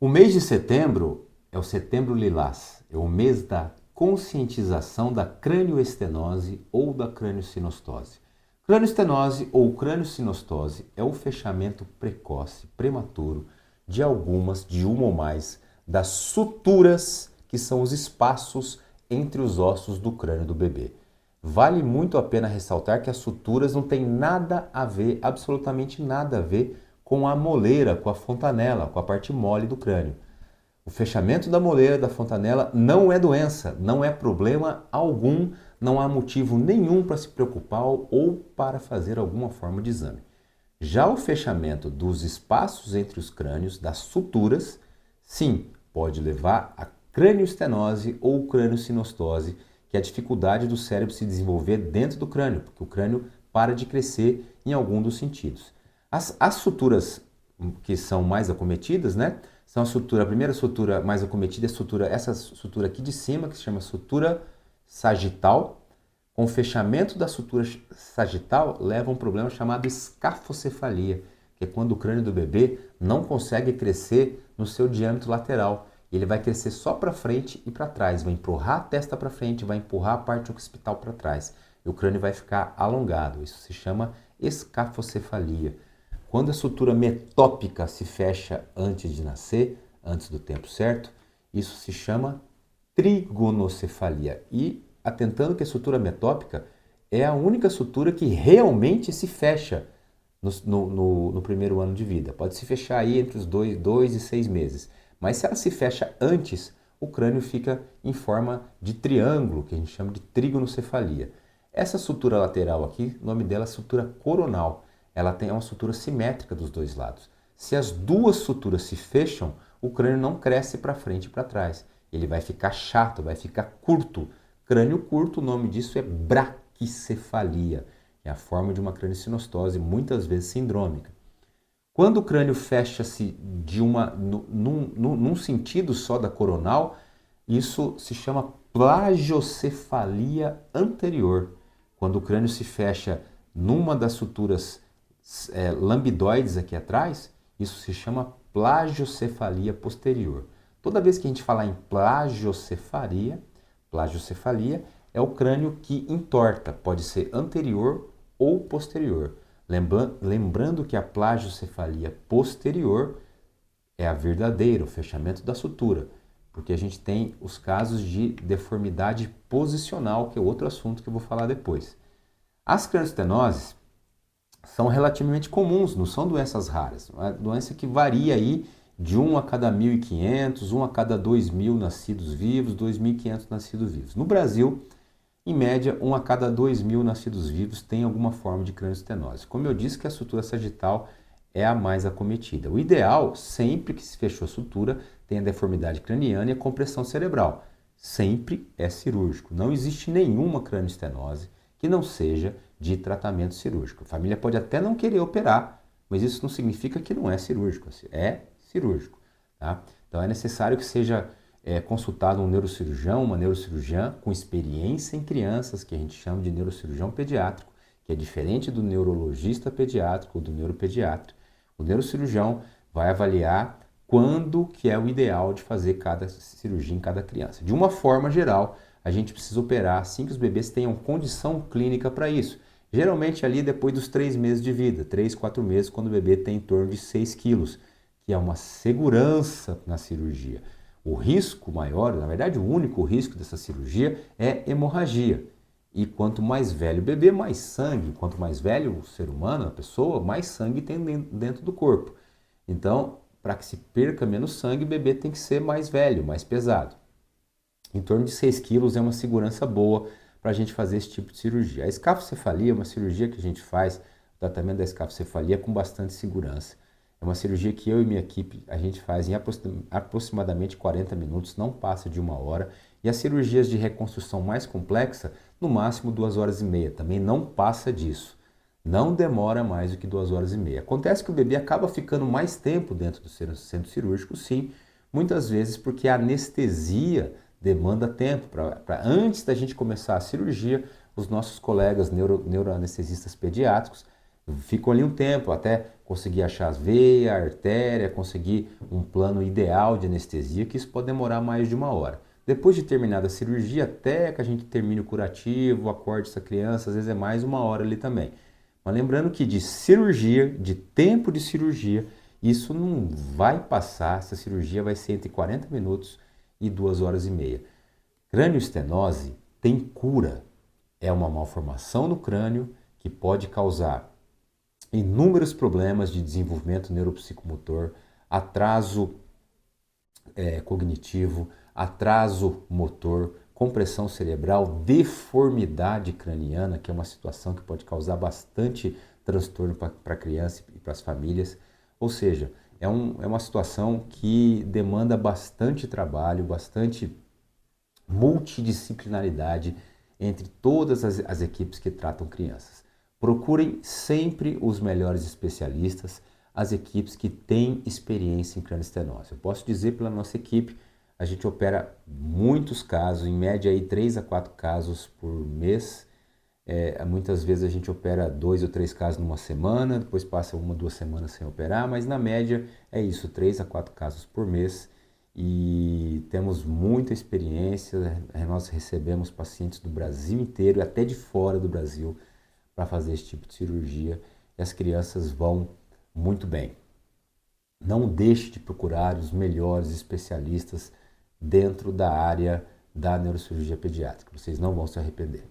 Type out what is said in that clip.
O mês de setembro é o Setembro Lilás, é o mês da conscientização da cranioestenose ou da craniosinostose. Cranioestenose ou craniosinostose é o fechamento precoce, prematuro, de uma ou mais, das suturas, que são os espaços entre os ossos do crânio do bebê. Vale muito a pena ressaltar que as suturas não têm nada a ver, absolutamente nada a ver, com a moleira, com a fontanela, com a parte mole do crânio. O fechamento da moleira da fontanela não é doença, não é problema algum, não há motivo nenhum para se preocupar ou para fazer alguma forma de exame. Já o fechamento dos espaços entre os crânios, das suturas, sim, pode levar a cranioestenose ou craniosinostose, que é a dificuldade do cérebro se desenvolver dentro do crânio, porque o crânio para de crescer em algum dos sentidos. As suturas que são mais acometidas, né? São a primeira sutura mais acometida é essa sutura aqui de cima, que se chama sutura sagital. Com o fechamento da sutura sagital, leva a um problema chamado escafocefalia, que é quando o crânio do bebê não consegue crescer no seu diâmetro lateral. Ele vai crescer só para frente e para trás, vai empurrar a testa para frente, vai empurrar a parte occipital para trás. E o crânio vai ficar alongado. Isso se chama escafocefalia. Quando a sutura metópica se fecha antes de nascer, antes do tempo certo, isso se chama trigonocefalia. E atentando que a sutura metópica é a única sutura que realmente se fecha no primeiro ano de vida. Pode se fechar aí entre os 2 e 6 meses. Mas se ela se fecha antes, o crânio fica em forma de triângulo, que a gente chama de trigonocefalia. Essa sutura lateral aqui, o nome dela é sutura coronal. Ela tem uma sutura simétrica dos dois lados. Se as duas suturas se fecham, o crânio não cresce para frente e para trás. Ele vai ficar chato, vai ficar curto. Crânio curto, o nome disso é braquicefalia. É a forma de uma craniosinostose, muitas vezes sindrômica. Quando o crânio fecha-se num sentido só da coronal, isso se chama plagiocefalia anterior. Quando o crânio se fecha numa das suturas lambidoides aqui atrás, isso se chama plagiocefalia posterior. Toda vez que a gente falar em plagiocefalia é o crânio que entorta, pode ser anterior ou posterior. Lembrando que a plagiocefalia posterior é a verdadeira, o fechamento da sutura, porque a gente tem os casos de deformidade posicional, que é outro assunto que eu vou falar depois. As cranioestenoses são relativamente comuns, não são doenças raras. É uma doença que varia aí de 1 a cada 1.500, 1 a cada 2.000 nascidos vivos, 2.500 nascidos vivos. No Brasil, em média, 1 a cada 2.000 nascidos vivos tem alguma forma de cranioestenose. Como eu disse que a sutura sagital é a mais acometida. O ideal, sempre que se fechou a sutura, tem a deformidade craniana e a compressão cerebral. Sempre é cirúrgico. Não existe nenhuma cranioestenose que não seja de tratamento cirúrgico. A família pode até não querer operar, mas isso não significa que não é cirúrgico. É cirúrgico. Tá? Então é necessário que seja consultado um neurocirurgião, uma neurocirurgiã com experiência em crianças, que a gente chama de neurocirurgião pediátrico, que é diferente do neurologista pediátrico ou do neuropediatra. O neurocirurgião vai avaliar quando que é o ideal de fazer cada cirurgia em cada criança. De uma forma geral, a gente precisa operar assim que os bebês tenham condição clínica para isso. Geralmente ali depois dos 3 meses de vida, 3, 4 meses, quando o bebê tem em torno de 6 quilos, que é uma segurança na cirurgia. O risco maior, na verdade o único risco dessa cirurgia é hemorragia. E quanto mais velho o bebê, mais sangue. Quanto mais velho o ser humano, a pessoa, mais sangue tem dentro do corpo. Então, para que se perca menos sangue, o bebê tem que ser mais velho, mais pesado. Em torno de 6 quilos é uma segurança boa para a gente fazer esse tipo de cirurgia. A escafocefalia é uma cirurgia que a gente faz, o tratamento da escafocefalia com bastante segurança. É uma cirurgia que eu e minha equipe, a gente faz em aproximadamente 40 minutos, não passa de 1 hora. E as cirurgias de reconstrução mais complexa, no máximo 2 horas e meia, também não passa disso. Não demora mais do que 2 horas e meia. Acontece que o bebê acaba ficando mais tempo dentro do centro cirúrgico, sim, muitas vezes porque a anestesia demanda tempo. Antes da gente começar a cirurgia, os nossos colegas neuroanestesistas pediátricos ficam ali um tempo, até conseguir achar as veias, a artéria, conseguir um plano ideal de anestesia, que isso pode demorar mais de 1 hora. Depois de terminada a cirurgia, até que a gente termine o curativo, acorde essa criança, às vezes é mais 1 hora ali também. Mas lembrando que de cirurgia, de tempo de cirurgia, isso não vai passar, essa cirurgia vai ser entre 40 minutos e 2 horas e meia. Crânioestenose tem cura. É uma malformação no crânio que pode causar inúmeros problemas de desenvolvimento neuropsicomotor, atraso cognitivo, atraso motor, compressão cerebral, deformidade craniana, que é uma situação que pode causar bastante transtorno para a criança e para as famílias. Ou seja, é uma situação que demanda bastante trabalho, bastante multidisciplinaridade entre todas as equipes que tratam crianças. Procurem sempre os melhores especialistas, as equipes que têm experiência em crânioestenose. Eu posso dizer pela nossa equipe, a gente opera muitos casos, em média aí 3 a 4 casos por mês. Muitas vezes a gente opera 2 ou 3 casos numa semana, depois passa 1 ou 2 semanas sem operar, mas na média é isso, 3 a 4 casos por mês. E temos muita experiência, nós recebemos pacientes do Brasil inteiro e até de fora do Brasil para fazer esse tipo de cirurgia e as crianças vão muito bem. Não deixe de procurar os melhores especialistas dentro da área da neurocirurgia pediátrica, vocês não vão se arrepender.